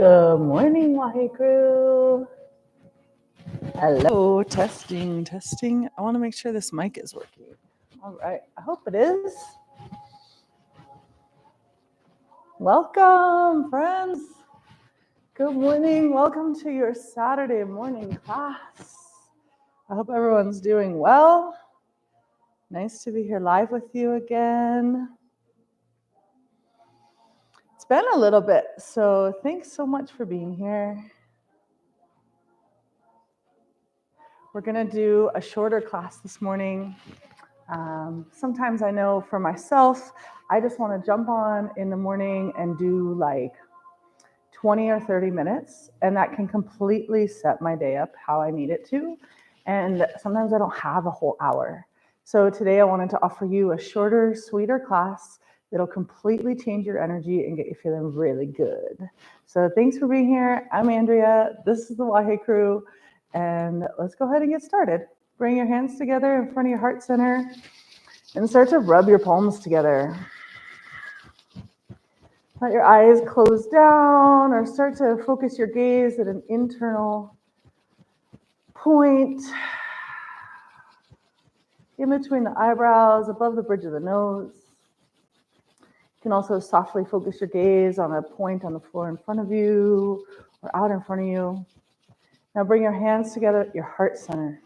Good morning, Wahi crew. Hello, testing. I want to make sure this mic is working. All right, I hope it is. Welcome, friends. Good morning. Welcome to your Saturday morning class. I hope everyone's doing well. Nice to be here live with you again. It's been a little bit, so thanks so much for being here. We're going to do a shorter class this morning. Sometimes I know for myself, I just want to jump on in the morning and do like 20 or 30 minutes, and that can completely set my day up how I need it to. And sometimes I don't have a whole hour. So today I wanted to offer you a shorter, sweeter class that'll completely change your energy and get you feeling really good. So thanks for being here. I'm Andrea. This is the Wahi crew, and let's go ahead and get started. Bring your hands together in front of your heart center and start to rub your palms together. Let your eyes close down or start to focus your gaze at an internal point in between the eyebrows, above the bridge of the nose. You can also softly focus your gaze on a point on the floor in front of you or out in front of you. Now bring your hands together at your heart center.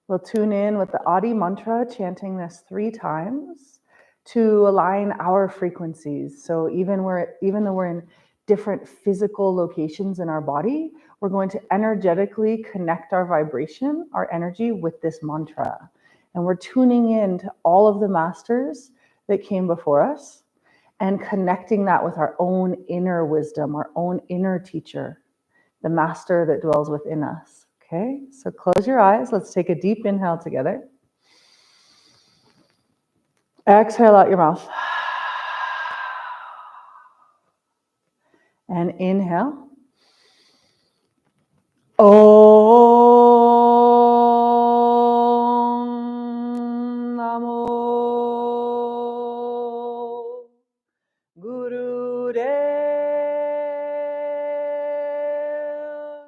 We'll tune in with the Adi mantra, chanting this 3 times to align our frequencies. So even though we're in different physical locations in our body, we're going to energetically connect our vibration, our energy with this mantra. And we're tuning in to all of the masters that came before us and connecting that with our own inner wisdom, our own inner teacher, the master that dwells within us. Okay, so close your eyes. Let's take a deep inhale together. Exhale out your mouth. And inhale. Om Namo Gurudev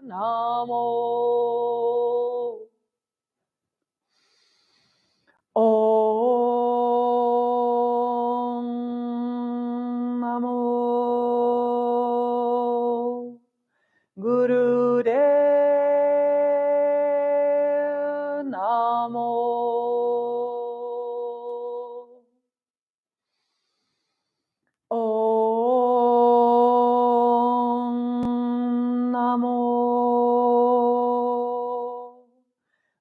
Namo Om Namo Gurudev Namo. Om Namo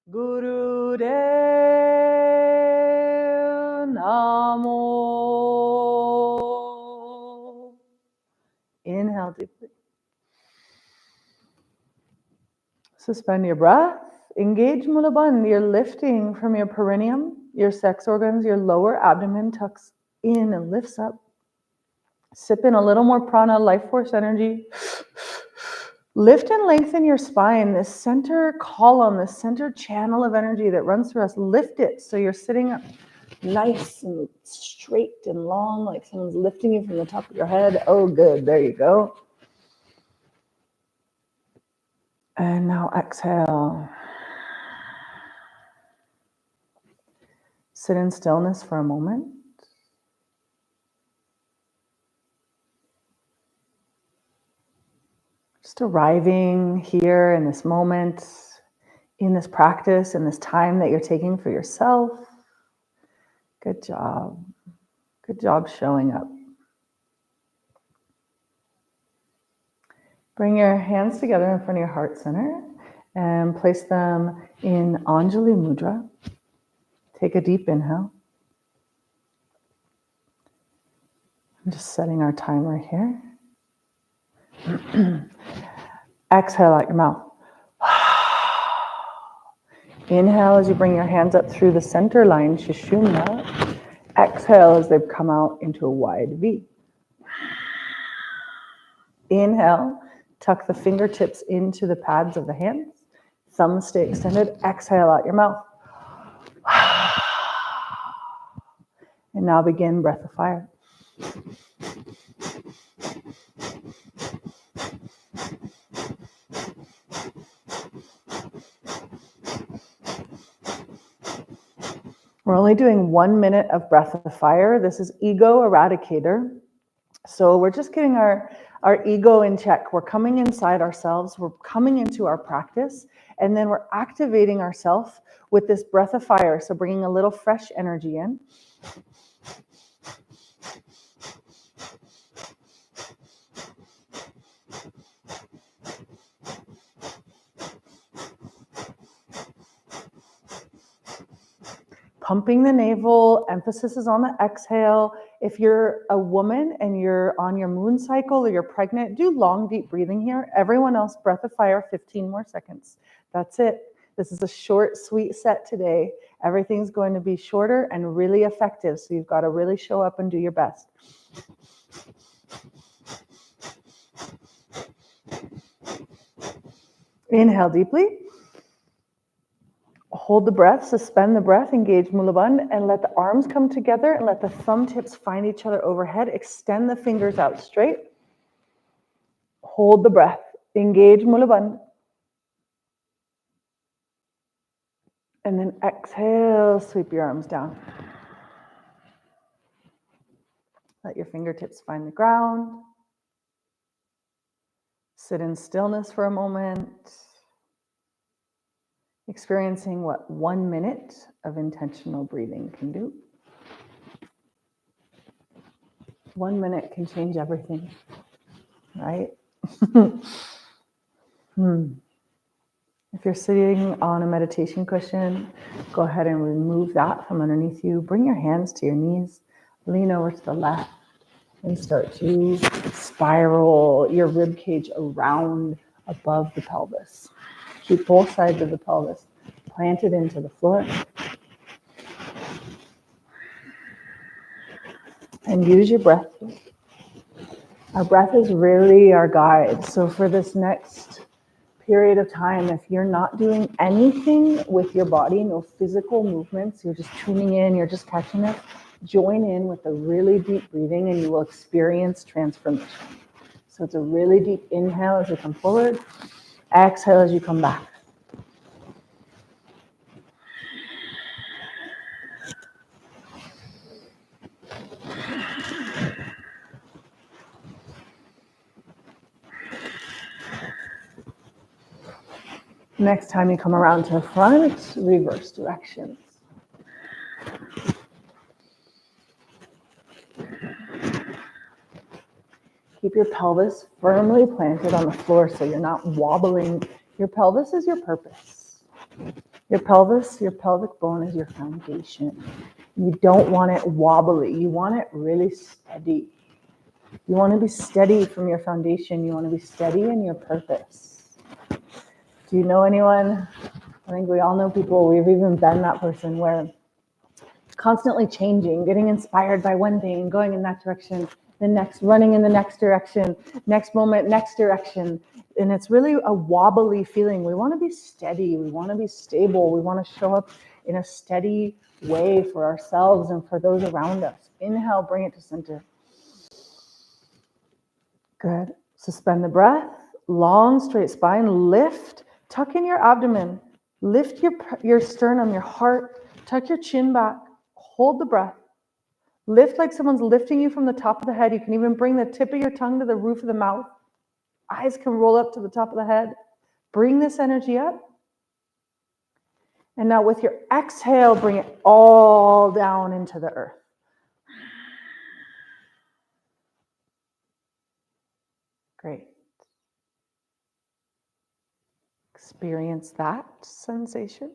Gurudev Namo. Inhale deeply. Suspend your breath. Engage Mula Bandha. You're lifting from your perineum, your sex organs, your lower abdomen tucks in and lifts up. Sip in a little more prana, life force energy. Lift and lengthen your spine, this center column, this center channel of energy that runs through us. Lift it so you're sitting up nice and straight and long, like someone's lifting you from the top of your head. Oh, good. There you go. And now exhale. Sit in stillness for a moment. Just arriving here in this moment, in this practice, in this time that you're taking for yourself. Good job. Good job showing up. Bring your hands together in front of your heart center and place them in Anjali Mudra. Take a deep inhale. I'm just setting our timer here. Exhale out your mouth. Inhale as you bring your hands up through the center line, Sushumna. Exhale as they've come out into a wide V. Inhale, tuck the fingertips into the pads of the hands. Thumbs stay extended. Exhale out your mouth. And now begin breath of fire. We're only doing 1 minute of breath of fire. This is ego eradicator. So we're just getting our ego in check. We're coming inside ourselves. We're coming into our practice. And then we're activating ourselves with this breath of fire. So bringing a little fresh energy in. Pumping the navel, emphasis is on the exhale. If you're a woman and you're on your moon cycle or you're pregnant, do long, deep breathing here. Everyone else, breath of fire, 15 more seconds. That's it. This is a short, sweet set today. Everything's going to be shorter and really effective, so you've got to really show up and do your best. Inhale deeply. Hold the breath, suspend the breath, engage Mula Bandha, and let the arms come together and let the thumb tips find each other overhead. Extend the fingers out straight. Hold the breath. Engage Mula Bandha. And then exhale, sweep your arms down. Let your fingertips find the ground. Sit in stillness for a moment. Experiencing what 1 minute of intentional breathing can do. 1 minute can change everything, right? If you're sitting on a meditation cushion, go ahead and remove that from underneath you. Bring your hands to your knees. Lean over to the left and start to spiral your rib cage around above the pelvis. Keep both sides of the pelvis planted into the floor. And use your breath. Our breath is really our guide. So for this next period of time, if you're not doing anything with your body, no physical movements, you're just tuning in, you're just catching it, join in with a really deep breathing and you will experience transformation. So it's a really deep inhale as you come forward, exhale as you come back. Next time you come around to the front, reverse directions. Keep your pelvis firmly planted on the floor so you're not wobbling. Your pelvis is your purpose. Your pelvis, your pelvic bone is your foundation. You don't want it wobbly. You want it really steady. You want to be steady from your foundation. You want to be steady in your purpose. Do you know anyone? I think we all know people. We've even been that person where constantly changing, getting inspired by one thing, going in that direction, the next, running in the next direction, next moment, next direction. And it's really a wobbly feeling. We want to be steady. We want to be stable. We want to show up in a steady way for ourselves and for those around us. Inhale, bring it to center. Good. Suspend the breath. Long, straight spine. Lift. Tuck in your abdomen. Lift your sternum, your heart. Tuck your chin back. Hold the breath. Lift like someone's lifting you from the top of the head. You can even bring the tip of your tongue to the roof of the mouth. Eyes can roll up to the top of the head. Bring this energy up. And now with your exhale, bring it all down into the earth. Great. Experience that sensation.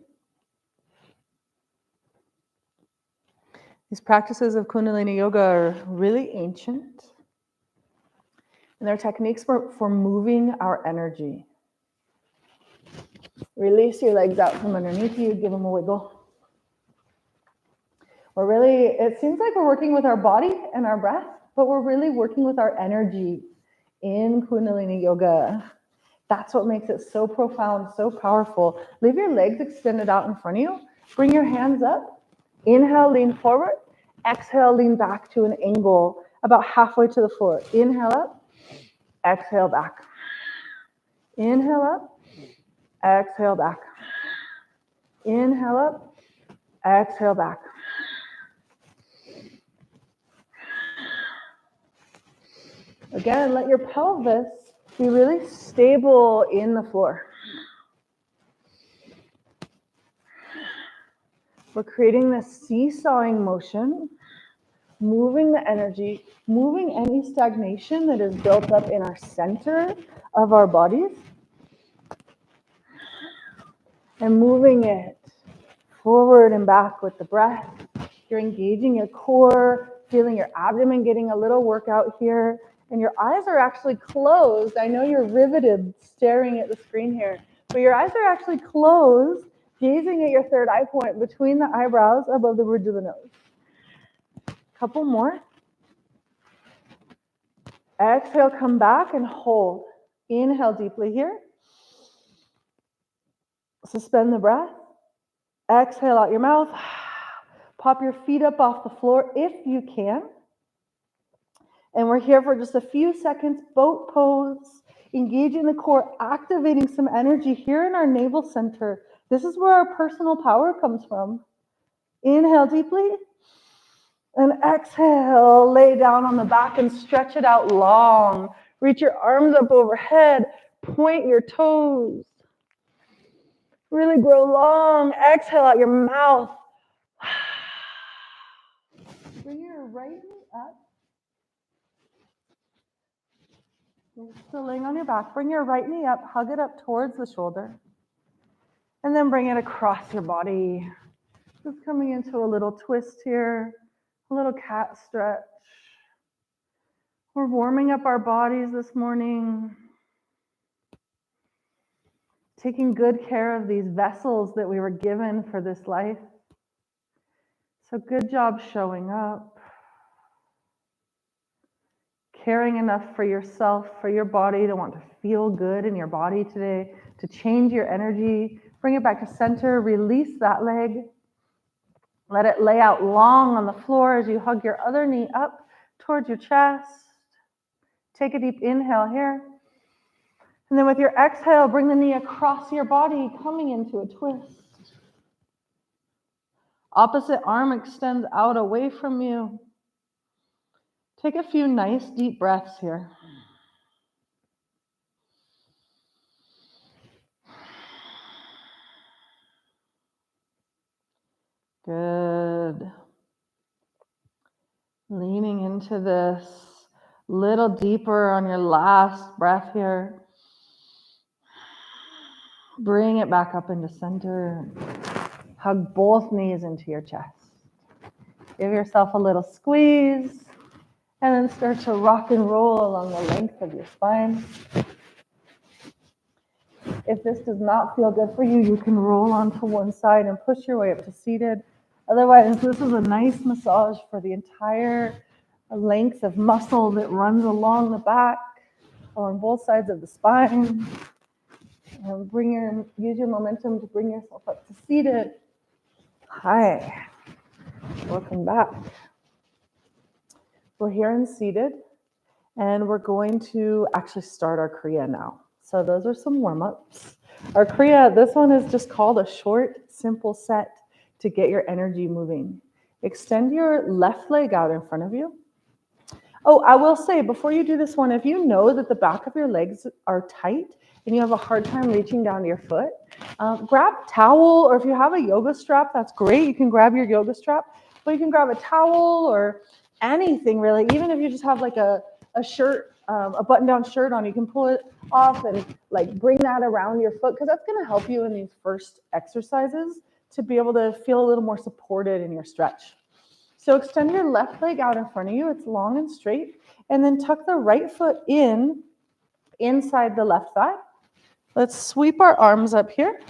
These practices of Kundalini Yoga are really ancient. And they're techniques for moving our energy. Release your legs out from underneath you. Give them a wiggle. It seems like we're working with our body and our breath, but we're really working with our energy in Kundalini Yoga. That's what makes it so profound, so powerful. Leave your legs extended out in front of you. Bring your hands up. Inhale, lean forward. Exhale, lean back to an angle about halfway to the floor. Inhale up. Exhale back. Inhale up. Exhale back. Inhale up. Exhale back. Again, let your pelvis be really stable in the floor. We're creating this seesawing motion, moving the energy, moving any stagnation that is built up in our center of our bodies, and moving it forward and back with the breath. You're engaging your core, feeling your abdomen getting a little workout here, and your eyes are actually closed. I know you're riveted staring at the screen here, but your eyes are actually closed, gazing at your third eye point between the eyebrows above the bridge of the nose. Couple more. Exhale, come back and hold. Inhale deeply here. Suspend the breath. Exhale out your mouth. Pop your feet up off the floor if you can. And we're here for just a few seconds, boat pose, engaging the core, activating some energy here in our navel center. This is where our personal power comes from. Inhale deeply. And exhale, lay down on the back and stretch it out long. Reach your arms up overhead. Point your toes. Really grow long. Exhale out your mouth. Bring your right knee up. You're still laying on your back. Bring your right knee up. Hug it up towards the shoulder. And then bring it across your body. Just coming into a little twist here. A little cat stretch. We're warming up our bodies this morning. Taking good care of these vessels that we were given for this life. So good job showing up. Caring enough for yourself, for your body, to want to feel good in your body today, to change your energy. Bring it back to center. Release that leg. Let it lay out long on the floor as you hug your other knee up towards your chest. Take a deep inhale here. And then with your exhale, bring the knee across your body, coming into a twist. Opposite arm extends out away from you. Take a few nice deep breaths here. Good. Leaning into this a little deeper on your last breath here. Bring it back up into center. Hug both knees into your chest. Give yourself a little squeeze, and then start to rock and roll along the length of your spine. If this does not feel good for you, you can roll onto one side and push your way up to seated. Otherwise, this is a nice massage for the entire length of muscle that runs along the back, along both sides of the spine. And use your momentum to bring yourself up to seated. Hi, welcome back. We're here in seated, and we're going to actually start our kriya now. So those are some warm-ups. Our kriya, this one is just called a short, simple set to get your energy moving. Extend your left leg out in front of you. Oh, I will say, before you do this one, if you know that the back of your legs are tight and you have a hard time reaching down to your foot, grab a towel, or if you have a yoga strap, that's great. You can grab your yoga strap, but you can grab a towel or anything really. Even if you just have like a shirt, a button-down shirt on, you can pull it off and like bring that around your foot, because that's going to help you in these first exercises to be able to feel a little more supported in your stretch. So extend your left leg out in front of you. It's long and straight. And then tuck the right foot in inside the left thigh. Let's sweep our arms up here.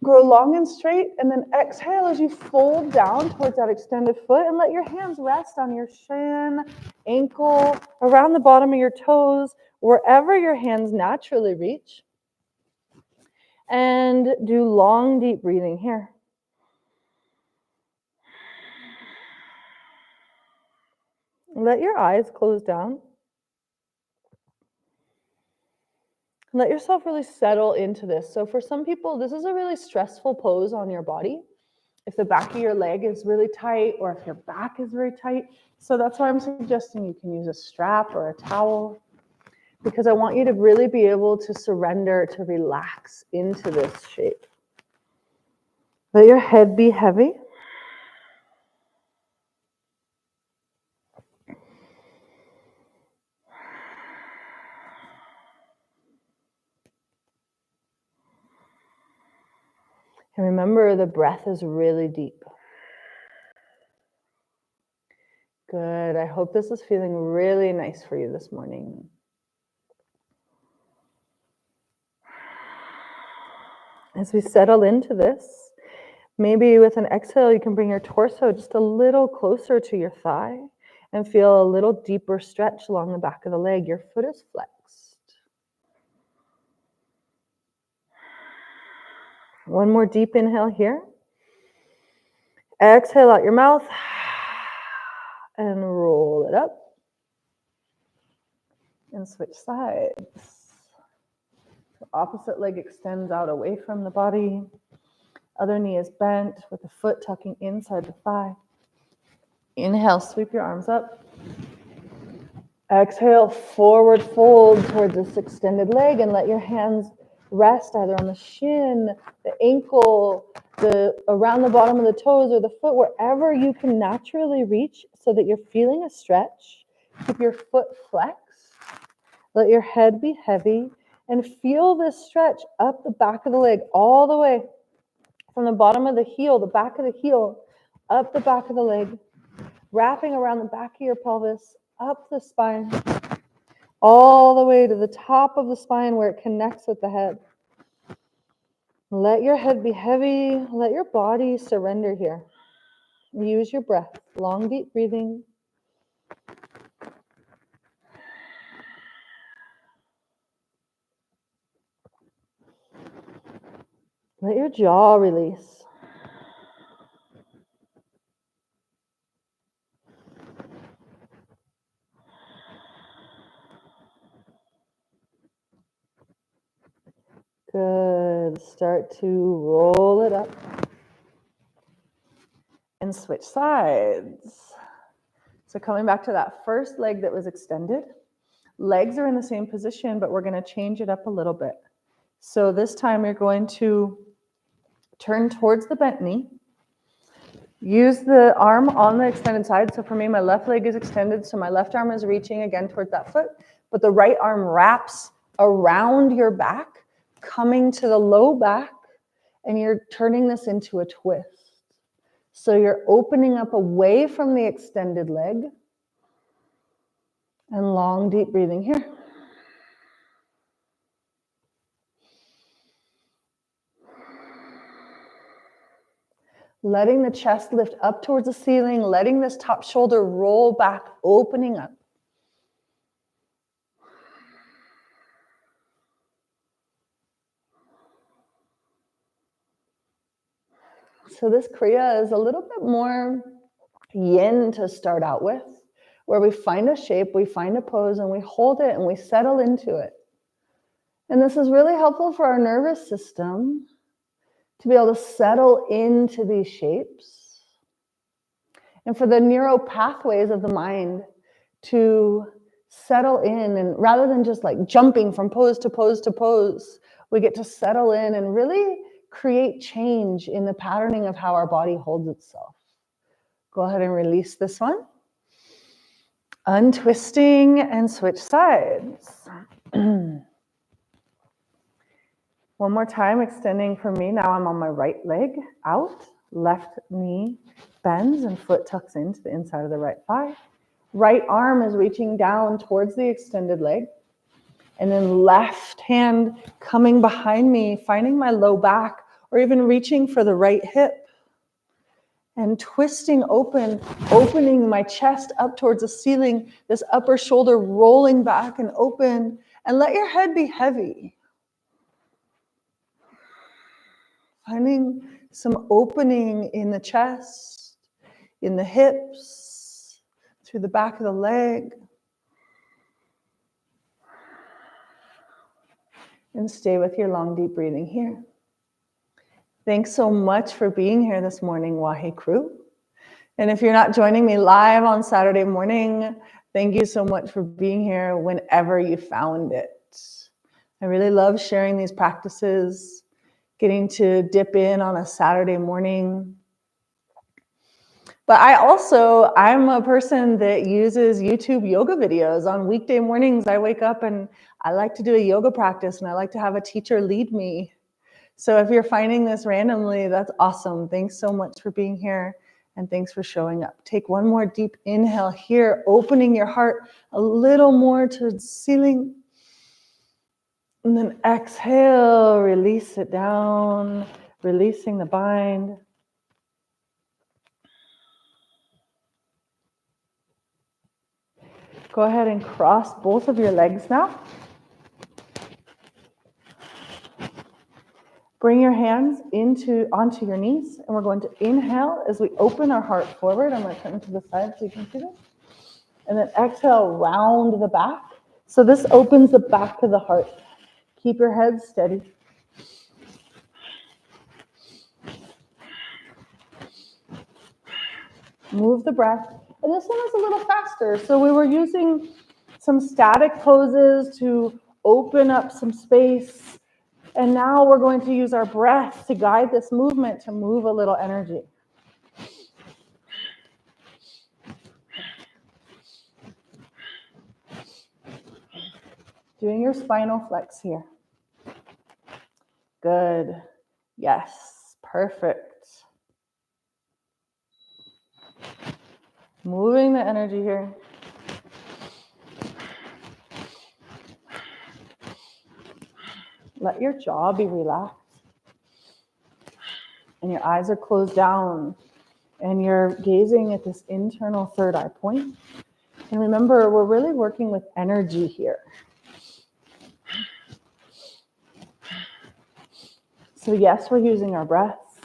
Grow long and straight, and then exhale as you fold down towards that extended foot, and let your hands rest on your shin, ankle, around the bottom of your toes, wherever your hands naturally reach. And do long, deep breathing here. Let your eyes close down. Let yourself really settle into this. So for some people, this is a really stressful pose on your body. if the back of your leg is really tight or if your back is very tight. So that's why I'm suggesting you can use a strap or a towel, because I want you to really be able to surrender, to relax into this shape. Let your head be heavy. And remember, the breath is really deep. Good. I hope this is feeling really nice for you this morning. As we settle into this, maybe with an exhale, you can bring your torso just a little closer to your thigh and feel a little deeper stretch along the back of the leg. Your foot is flexed. One more deep inhale here. Exhale out your mouth and roll it up. And switch sides. The opposite leg extends out away from the body. Other knee is bent with the foot tucking inside the thigh. Inhale, sweep your arms up. Exhale, forward fold towards this extended leg and let your hands rest either on the shin, the ankle, around the bottom of the toes or the foot, wherever you can naturally reach so that you're feeling a stretch. Keep your foot flexed. Let your head be heavy and feel this stretch up the back of the leg all the way from the bottom of the heel, the back of the heel, up the back of the leg, wrapping around the back of your pelvis, up the spine, all the way to the top of the spine where it connects with the head. Let your head be heavy. Let your body surrender here. Use your breath. Long, deep breathing. Let your jaw release. Good. Start to roll it up. And switch sides. So coming back to that first leg that was extended, legs are in the same position, but we're going to change it up a little bit. So this time you're going to turn towards the bent knee. Use the arm on the extended side. So for me, my left leg is extended, so my left arm is reaching again towards that foot, but the right arm wraps around your back, coming to the low back, and you're turning this into a twist. So you're opening up away from the extended leg, and long, deep breathing here. Letting the chest lift up towards the ceiling, letting this top shoulder roll back, opening up. So this kriya is a little bit more yin to start out with, where we find a shape, we find a pose, and we hold it and we settle into it. And this is really helpful for our nervous system to be able to settle into these shapes. And for the neural pathways of the mind to settle in, and rather than just like jumping from pose to pose to pose, we get to settle in and really create change in the patterning of how our body holds itself. Go ahead and release this one. Untwisting and switch sides. One more time, extending for me. Now I'm on my right leg out, left knee bends and foot tucks into the inside of the right thigh. Right arm is reaching down towards the extended leg. And then left hand coming behind me, finding my low back, or even reaching for the right hip. And twisting open, opening my chest up towards the ceiling, this upper shoulder rolling back and open. And let your head be heavy. Finding some opening in the chest, in the hips, through the back of the leg. And stay with your long, deep breathing here. Thanks so much for being here this morning, Wahe crew. And if you're not joining me live on Saturday morning, thank you so much for being here whenever you found it. I really love sharing these practices, getting to dip in on a Saturday morning. But I'm a person that uses YouTube yoga videos. On weekday mornings, I wake up and I like to do a yoga practice and I like to have a teacher lead me. So if you're finding this randomly, that's awesome. Thanks so much for being here and thanks for showing up. Take one more deep inhale here, opening your heart a little more to the ceiling. And then exhale, release it down, releasing the bind. Go ahead and cross both of your legs now. Bring your hands onto your knees, and we're going to inhale as we open our heart forward. I'm going to turn to the side so you can see this. And then exhale, round the back. So this opens the back of the heart. Keep your head steady. Move the breath. And this one is a little faster. So we were using some static poses to open up some space. And now we're going to use our breath to guide this movement to move a little energy. Doing your spinal flex here. Good. Yes, perfect. Moving the energy here. Let your jaw be relaxed. And your eyes are closed down. And you're gazing at this internal third eye point. And remember, we're really working with energy here. So yes, we're using our breath.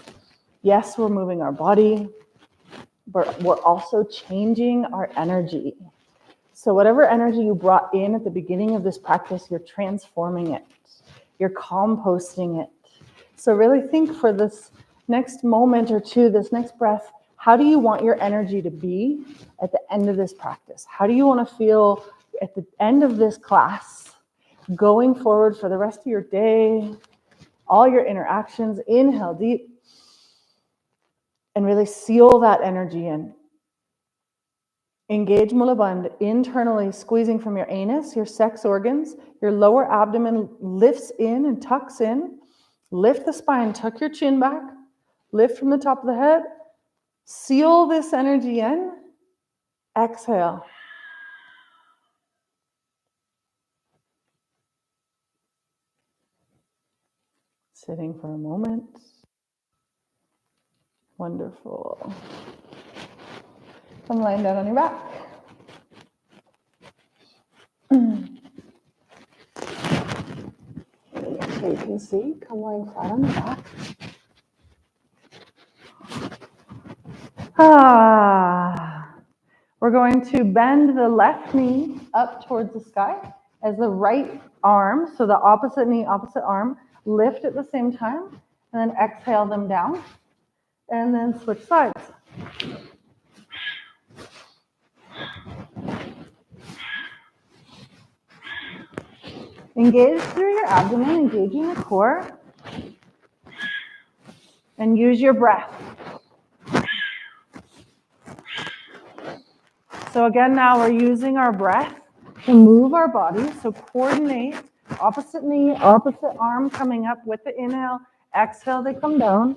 Yes, we're moving our body. But we're also changing our energy. So whatever energy you brought in at the beginning of this practice, you're transforming it. You're composting it. So really think for this next moment or two, this next breath, how do you want your energy to be at the end of this practice? How do you want to feel at the end of this class, going forward for the rest of your day, all your interactions? Inhale deep and really seal that energy in. Engage Mula Bandha internally, squeezing from your anus, your sex organs. Your lower abdomen lifts in and tucks in. Lift the spine, tuck your chin back. Lift from the top of the head. Seal this energy in. Exhale. Sitting for a moment. Wonderful. Come lying down on your back. So you can see, come lying flat on the back. We're going to bend the left knee up towards the sky as the right arm, so the opposite knee, opposite arm, lift at the same time, and then exhale them down, and then switch sides. Engage through your abdomen, engaging the core, and use your breath. So again, now we're using our breath to move our body. So coordinate, opposite knee, opposite arm coming up with the inhale. Exhale, they come down.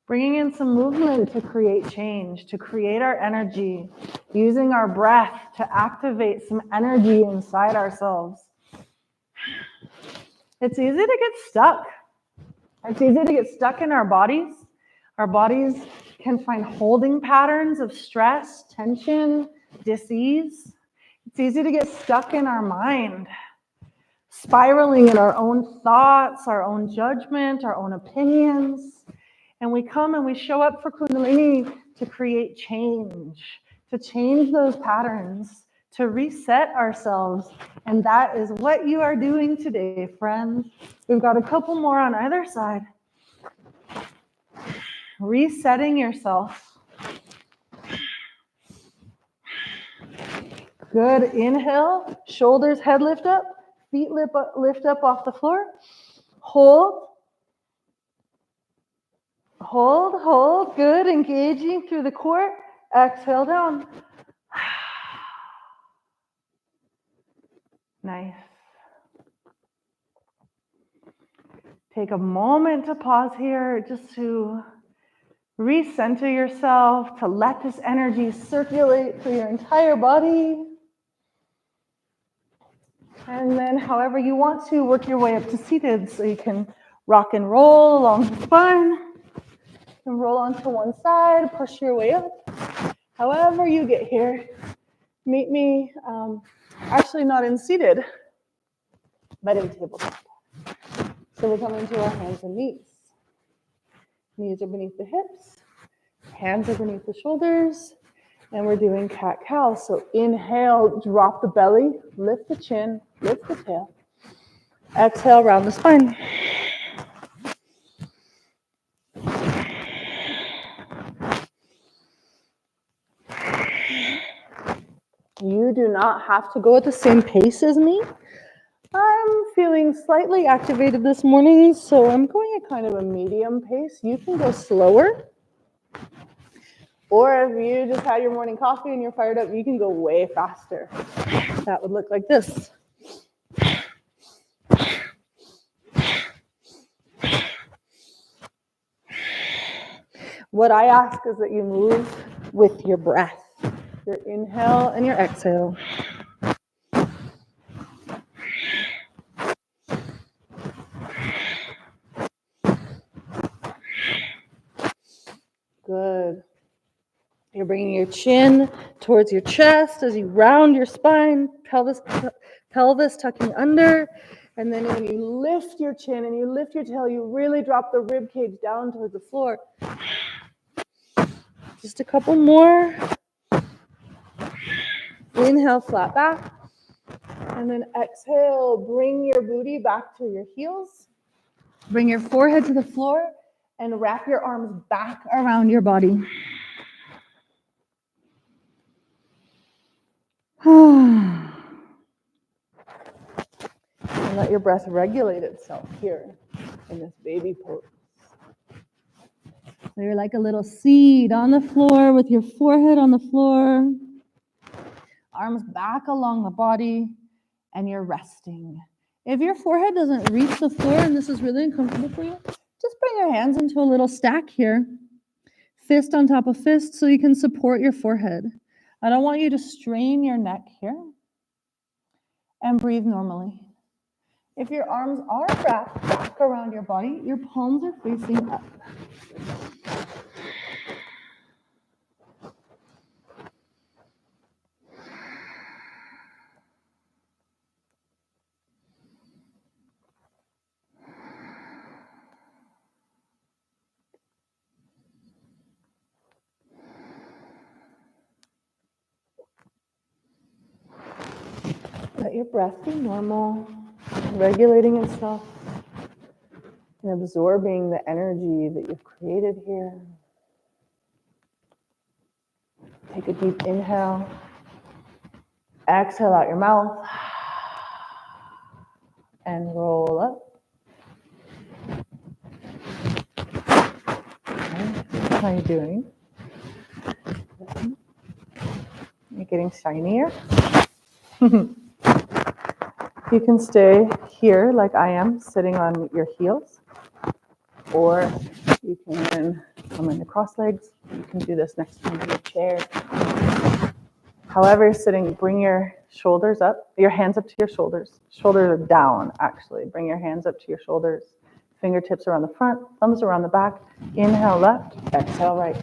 Bringing in some movement to create change, to create our energy, using our breath to activate some energy inside ourselves. It's easy to get stuck. It's easy to get stuck in our bodies. Our bodies can find holding patterns of stress, tension, dis-ease. It's easy to get stuck in our mind, spiraling in our own thoughts, our own judgment, our own opinions. And we come and we show up for Kundalini to create change, to change those patterns, to reset ourselves. And that is what you are doing today, friends. We've got a couple more on either side. Resetting yourself. Good. Inhale, shoulders, head lift up, feet lift up off the floor. Hold. Hold, hold. Good. Engaging through the core. Exhale down. Nice. Take a moment to pause here, just to recenter yourself, to let this energy circulate through your entire body. And then however you want to, work your way up to seated, so you can rock and roll along the spine. And roll onto one side, push your way up. However you get here, meet me, actually not in seated, but in tabletop. So we're coming to our hands and knees. Knees are beneath the hips, hands are beneath the shoulders, and we're doing cat-cow. So inhale, drop the belly, lift the chin, lift the tail. Exhale, round the spine. You do not have to go at the same pace as me. I'm feeling slightly activated this morning, so I'm going at kind of a medium pace. You can go slower. Or if you just had your morning coffee and you're fired up, you can go way faster. That would look like this. What I ask is that you move with your breath, your inhale and your exhale. Good. You're bringing your chin towards your chest as you round your spine, pelvis tucking under. And then when you lift your chin and you lift your tail, you really drop the rib cage down towards the floor. Just a couple more. Inhale, flat back. And then exhale, bring your booty back to your heels. Bring your forehead to the floor and wrap your arms back around your body. And let your breath regulate itself here in this baby pose. So you're like a little seed on the floor with your forehead on the floor, arms back along the body, and you're resting. If your forehead doesn't reach the floor and this is really uncomfortable for you, just bring your hands into a little stack here, fist on top of fist, so you can support your forehead. I don't want you to strain your neck here, and breathe normally. If your arms are wrapped back around your body, your palms are facing up. Let your breath be normal, regulating itself and absorbing the energy that you've created here. Take a deep inhale. Exhale out your mouth. And roll up. Okay. How are you doing? You're getting shinier. You can stay here like I am, sitting on your heels, or you can come into cross legs. You can do this next to your chair. However you're sitting, bring your shoulders up, your hands up to your shoulders. Shoulders are down, actually. Bring your hands up to your shoulders. Fingertips around the front, thumbs around the back. Inhale left, exhale right.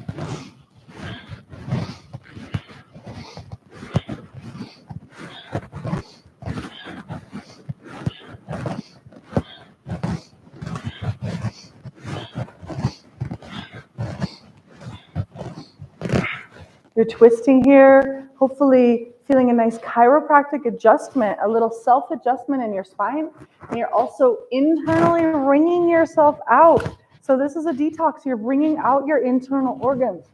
You're twisting here, hopefully feeling a nice chiropractic adjustment, a little self-adjustment in your spine. And you're also internally wringing yourself out. So this is a detox. You're wringing out your internal organs.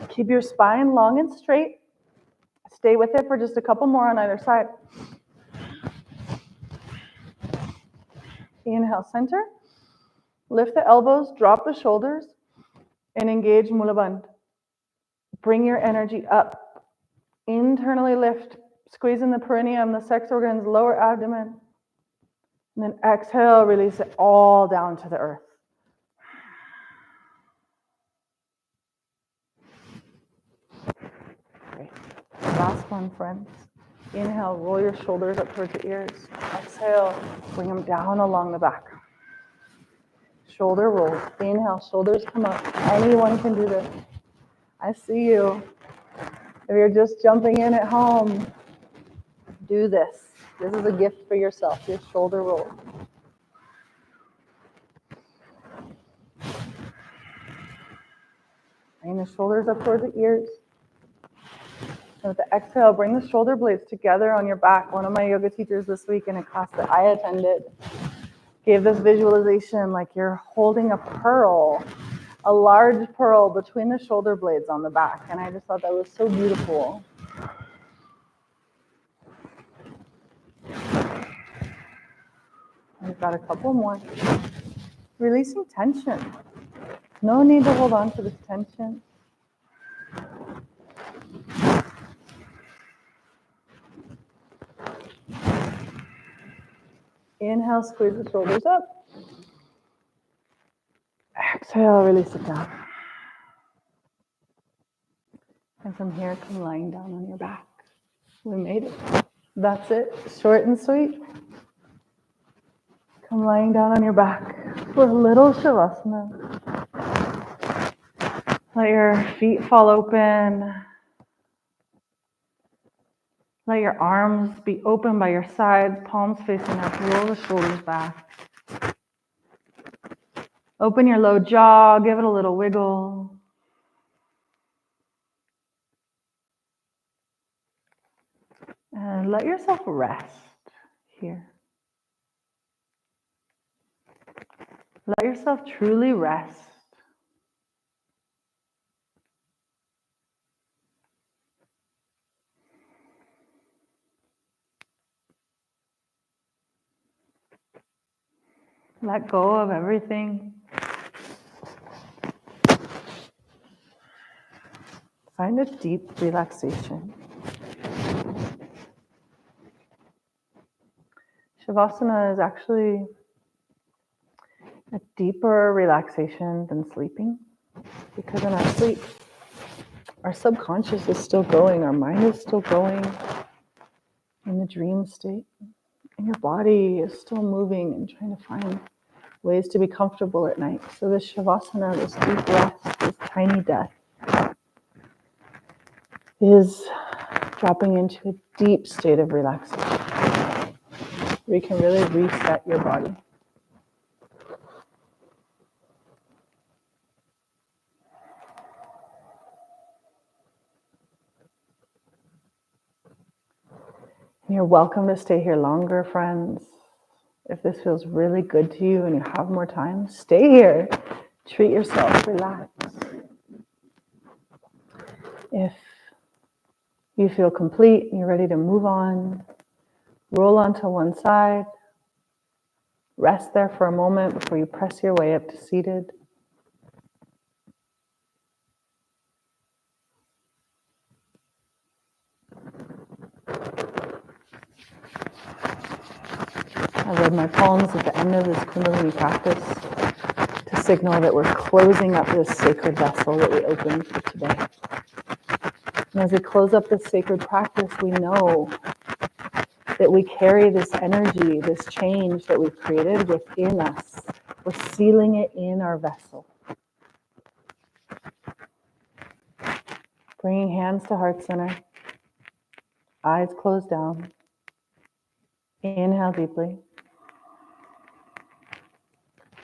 Keep your spine long and straight. Stay with it for just a couple more on either side. Inhale, center. Lift the elbows, drop the shoulders, and engage Mula Bandh. Bring your energy up. Internally lift, squeezing the perineum, the sex organs, lower abdomen. And then exhale, release it all down to the earth. Great. Last one, friends. Inhale, roll your shoulders up towards your ears. Exhale, bring them down along the back. Shoulder rolls. Inhale, shoulders come up. Anyone can do this. I see you. If you're just jumping in at home, do this. This is a gift for yourself, your shoulder roll. Bring the shoulders up towards the ears. And with the exhale, bring the shoulder blades together on your back. One of my yoga teachers this week in a class that I attended gave this visualization like you're holding a pearl, a large pearl between the shoulder blades on the back. And I just thought that was so beautiful. We've got a couple more. Releasing tension. No need to hold on to this tension. Inhale, squeeze the shoulders up. Exhale, release it down. And from here, come lying down on your back. We made it. That's it. Short and sweet. Come lying down on your back for a little Shavasana. Let your feet fall open. Let your arms be open by your sides, palms facing up. Roll the shoulders back. Open your low jaw. Give it a little wiggle. And let yourself rest here. Let yourself truly rest. Let go of everything. Find a deep relaxation. Shavasana is actually a deeper relaxation than sleeping, because in our sleep, our subconscious is still going, our mind is still going in the dream state, and your body is still moving and trying to find ways to be comfortable at night. So this Shavasana, this deep rest, this tiny death, is dropping into a deep state of relaxation, where you can really reset your body. You're welcome to stay here longer, friends. If this feels really good to you and you have more time, stay here. Treat yourself, relax. If you feel complete and you're ready to move on, roll onto one side. Rest there for a moment before you press your way up to seated. I rub my palms at the end of this Kundalini practice to signal that we're closing up this sacred vessel that we opened for today. And as we close up this sacred practice, we know that we carry this energy, this change that we've created within us. We're sealing it in our vessel. Bringing hands to heart center. Eyes closed down. Inhale deeply.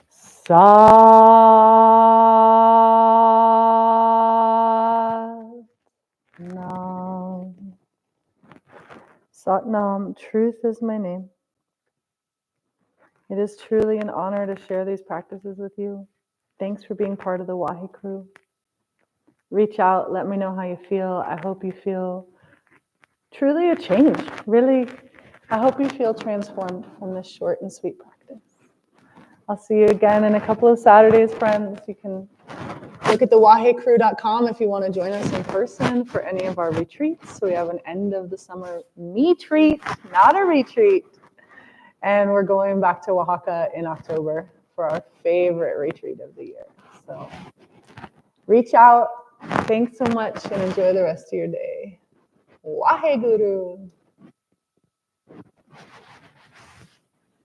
Sat Nam. Sat Nam, truth is my name. It is truly an honor to share these practices with you. Thanks for being part of the Wahi crew. Reach out, let me know how you feel. I hope you feel truly a change. Really, I hope you feel transformed from this short and sweet practice. I'll see you again in a couple of Saturdays, friends. You can look at thewahicrew.com if you want to join us in person for any of our retreats. So we have an end of the summer me-treat, not a retreat. And we're going back to Oaxaca in October for our favorite retreat of the year. So reach out. Thanks so much and enjoy the rest of your day. Waheguru.